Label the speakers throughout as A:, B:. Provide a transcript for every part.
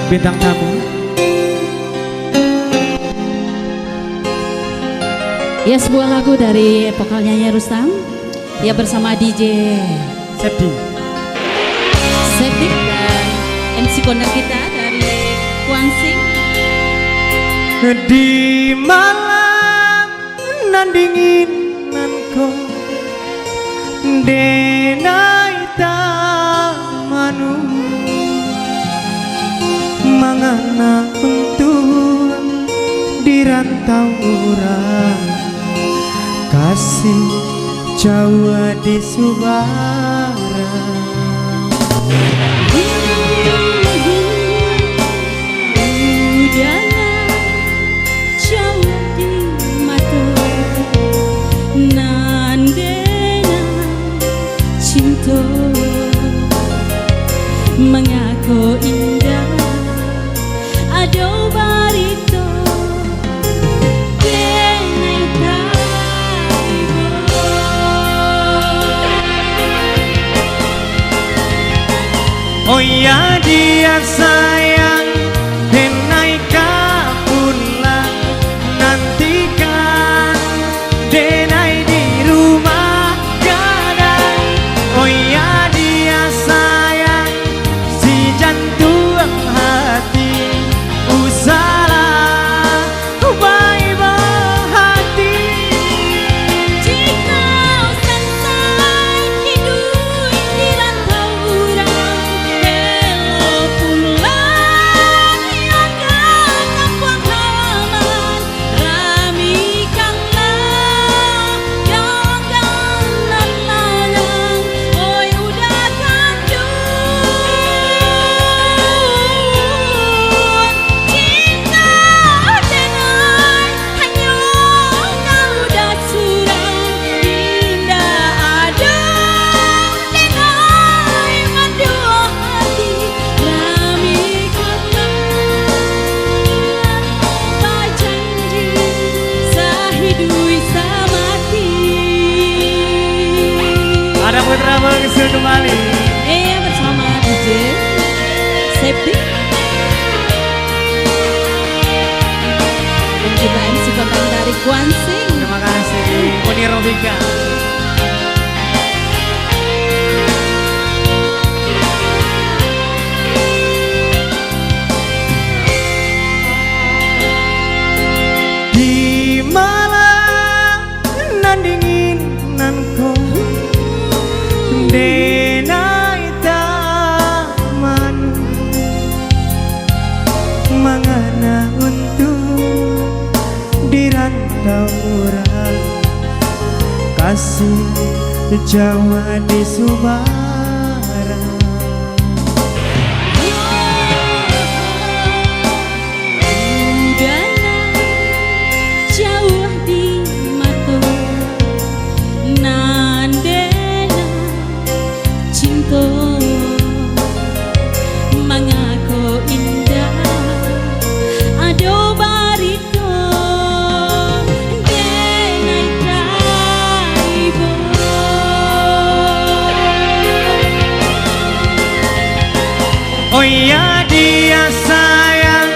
A: bintang tamu.
B: Ya, sebuah lagu dari vokalnya Rustam. Ya, bersama DJ
A: Sepdi
B: dan MC kondang kita dari Kuansing.
A: Di malam nan dingin nan ko denai tamanu mangana untuk di rantau orang kasih Jawa di Subara.
B: Mengaku indah ado barito denai taibo.
A: Oh ya dia sayang denai kapulang nantikan denai di rumah gadang. Oh ya dia sayang si jantung hati usalah baik hati.
B: Jika santai hidup di rantau orang elo pulang yang kampung halaman ramikanlah jangan larang oi udah kandung cinta denai hanya kau dah surang indah ada denai madu hati ramikanlah janji sahidui samati.
A: Ada putra bangsa kembali.
B: Bersama DJ Sepdi dan juga MC kondang dari Kuansing.
A: Terima kasih Uni Robika. Di malam nan dingin nan ko denai taman mangana untuk di rantau orang kasih Jawa di Subara.
B: Jauh di mata nandena cinta mengaku indah ado barito denai taibo.
A: Oh ya dia sayang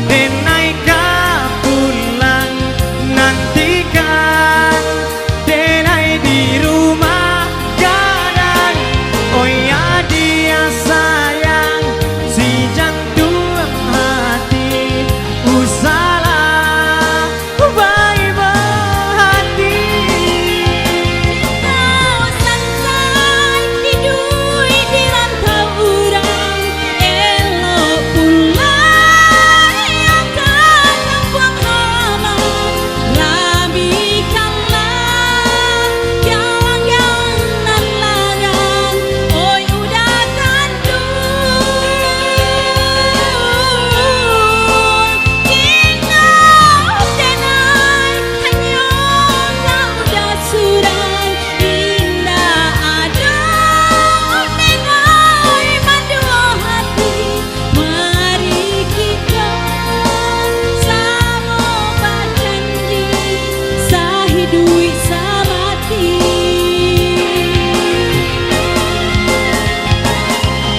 A: denai kapulang nantikan denai di rumah gadang. Oh ya dia sayang si jantung hati usalah baik hati.
B: Kau santai hidup di rantau orang elo pulang yang kampung halaman ramikanlah jangan larang oi udah kandung cinta denai hanya kau dah surang indah ada denai madu hati mari kita sama berjanji sahidui samati.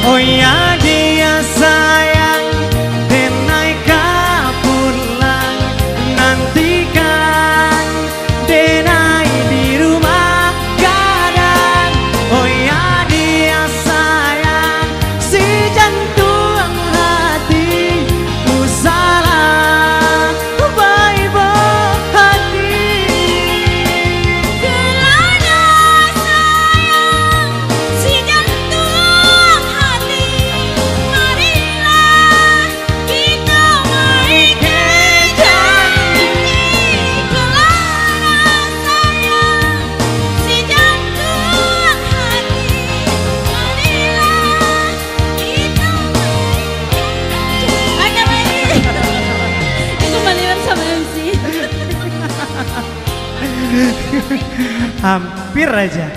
A: Oh ya dia sayang hampir aja.